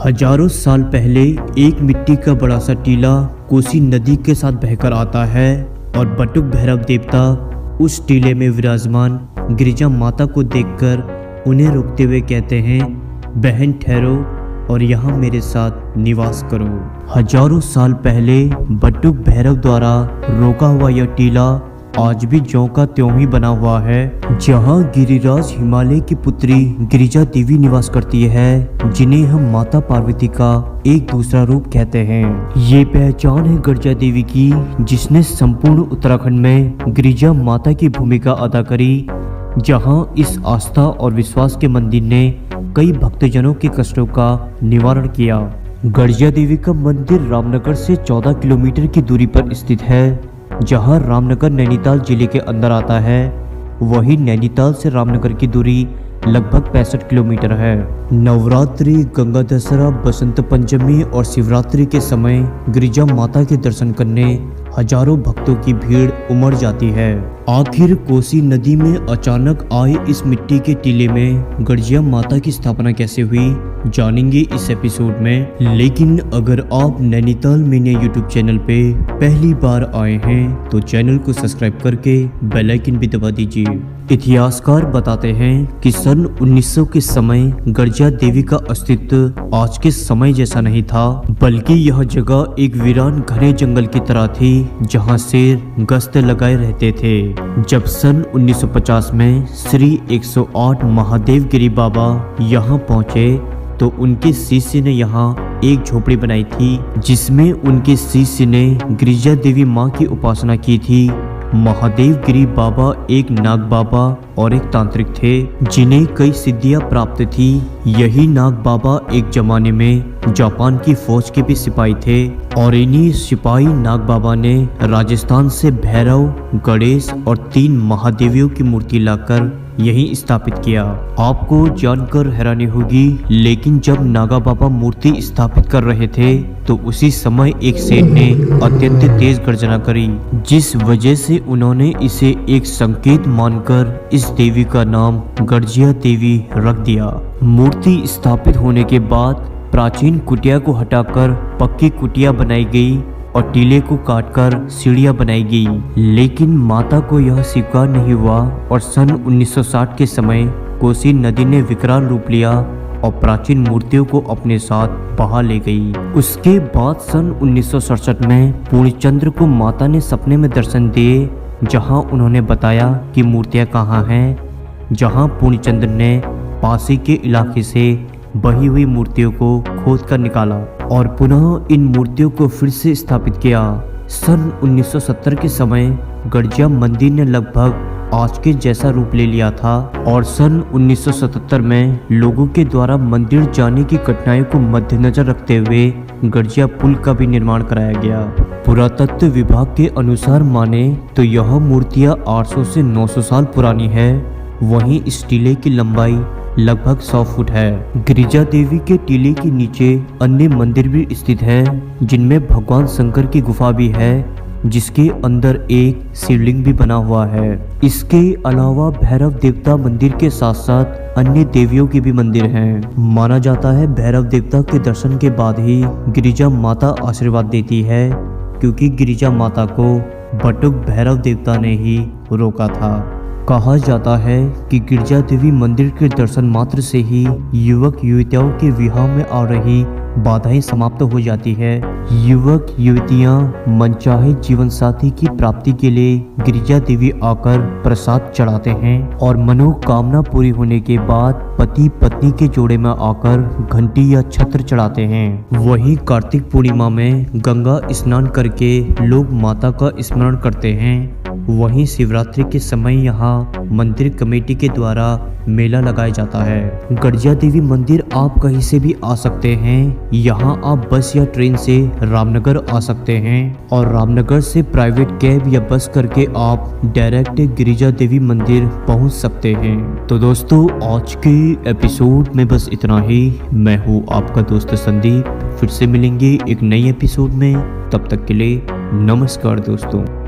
हजारों साल पहले एक मिट्टी का बड़ा सा टीला कोसी नदी के साथ बहकर आता है और बटुक भैरव देवता उस टीले में विराजमान गिरिजा माता को देखकर उन्हें रोकते हुए कहते हैं, बहन ठहरो और यहाँ मेरे साथ निवास करो। हजारों साल पहले बटुक भैरव द्वारा रोका हुआ यह टीला आज भी ज्यों का त्यों ही बना हुआ है, जहाँ गिरिराज हिमालय की पुत्री गिरिजा देवी निवास करती है, जिन्हें हम माता पार्वती का एक दूसरा रूप कहते हैं। ये पहचान है गिरिजा देवी की, जिसने संपूर्ण उत्तराखंड में गिरिजा माता की भूमिका अदा करी, जहाँ इस आस्था और विश्वास के मंदिर ने कई भक्तजनों के कष्टों का निवारण किया। गिरिजा देवी का मंदिर रामनगर से 14 किलोमीटर की दूरी पर स्थित है, जहां रामनगर नैनीताल जिले के अंदर आता है। वहीं नैनीताल से रामनगर की दूरी लगभग 65 किलोमीटर है। नवरात्रि, गंगा दशहरा, बसंत पंचमी और शिवरात्रि के समय गिरिजा माता के दर्शन करने हजारों भक्तों की भीड़ उमड़ जाती है। आखिर कोसी नदी में अचानक आए इस मिट्टी के टीले में गिरिजा माता की स्थापना कैसे हुई, जानेंगे इस एपिसोड में। लेकिन अगर आप नैनीताल मीडिया यूट्यूब चैनल पे पहली बार आए हैं तो चैनल को सब्सक्राइब करके बेल आइकन भी दबा दीजिए। इतिहासकार बताते हैं कि सन 1900 के समय गिरिजा देवी का अस्तित्व आज के समय जैसा नहीं था, बल्कि यह जगह एक वीरान घने जंगल की तरह थी, जहां शेर गश्त लगाए रहते थे। जब सन 1950 में श्री 108 महादेव गिरी बाबा यहां पहुंचे तो उनके शिष्य ने यहाँ एक झोपड़ी बनाई थी, जिसमें उनके शिष्य ने गिरिजा देवी माँ की उपासना की थी। महादेव गिरी बाबा एक नाग बाबा और एक तांत्रिक थे, जिन्हें कई सिद्धियां प्राप्त थी। यही नाग बाबा एक जमाने में जापान की फौज के भी सिपाही थे और इन्हीं सिपाही नाग बाबा ने राजस्थान से भैरव, गणेश और 3 महादेवियों की मूर्ति लाकर यहीं स्थापित किया। आपको जानकर हैरानी होगी, लेकिन जब नागा बाबा मूर्ति स्थापित कर रहे थे तो उसी समय एक शेर ने अत्यंत तेज गर्जना करी, जिस वजह से उन्होंने इसे एक संकेत मानकर इस देवी का नाम गिरिजा देवी रख दिया। मूर्ति स्थापित होने के बाद प्राचीन कुटिया को हटाकर पक्की कुटिया बनाई गई और टीले को काटकर सीढ़ियां बनाई गई। लेकिन माता को यह स्वीकार नहीं हुआ और सन 1960 के समय कोसी नदी ने विकराल रूप लिया और प्राचीन मूर्तियों को अपने साथ बहा ले गई। उसके बाद सन 1967 में पूर्णचंद्र को माता ने सपने में दर्शन दिए, जहां उन्होंने बताया कि मूर्तियां कहाँ हैं, जहां पूर्णचंद्र ने पासी के इलाके से बही हुई मूर्तियों को खोद कर निकाला और पुनः इन मूर्तियों को फिर से स्थापित किया। सन 1970 के समय गिरिजा मंदिर ने लगभग आज के जैसा रूप ले लिया था और सन 1977 में लोगों के द्वारा मंदिर जाने की कठिनाइयों को मद्देनजर रखते हुए गिरिजा पुल का भी निर्माण कराया गया। पुरातत्व विभाग के अनुसार माने तो यह मूर्तियां 800 से 900 साल पुरानी है। वहीं इस टीले की लंबाई लगभग 100 फुट है। गिरिजा देवी के टीले के नीचे अन्य मंदिर भी स्थित हैं, जिनमें भगवान शंकर की गुफा भी है, जिसके अंदर एक शिवलिंग भी बना हुआ है। इसके अलावा भैरव देवता मंदिर के साथ साथ अन्य देवियों के भी मंदिर हैं। माना जाता है भैरव देवता के दर्शन के बाद ही गिरिजा माता आशीर्वाद देती है, क्योंकि गिरिजा माता को बटुक भैरव देवता ने ही रोका था। कहा जाता है कि गिरिजा देवी मंदिर के दर्शन मात्र से ही युवक युवतियों के विवाह में आ रही बाधाएं समाप्त हो जाती है। युवक युवतियां मनचाहे जीवन साथी की प्राप्ति के लिए गिरिजा देवी आकर प्रसाद चढ़ाते हैं और मनोकामना पूरी होने के बाद पति पत्नी के जोड़े में आकर घंटी या छत्र चढ़ाते हैं। वहीं कार्तिक पूर्णिमा में गंगा स्नान करके लोग माता का स्मरण करते हैं। वहीं शिवरात्रि के समय यहाँ मंदिर कमेटी के द्वारा मेला लगाया जाता है। गिरिजा देवी मंदिर आप कहीं से भी आ सकते हैं। यहाँ आप बस या ट्रेन से रामनगर आ सकते हैं और रामनगर से प्राइवेट कैब या बस करके आप डायरेक्ट गिरिजा देवी मंदिर पहुँच सकते हैं। तो दोस्तों, आज के एपिसोड में बस इतना ही। मैं हूँ आपका दोस्त संदीप। फिर से मिलेंगे एक नई एपिसोड में। तब तक के लिए नमस्कार दोस्तों।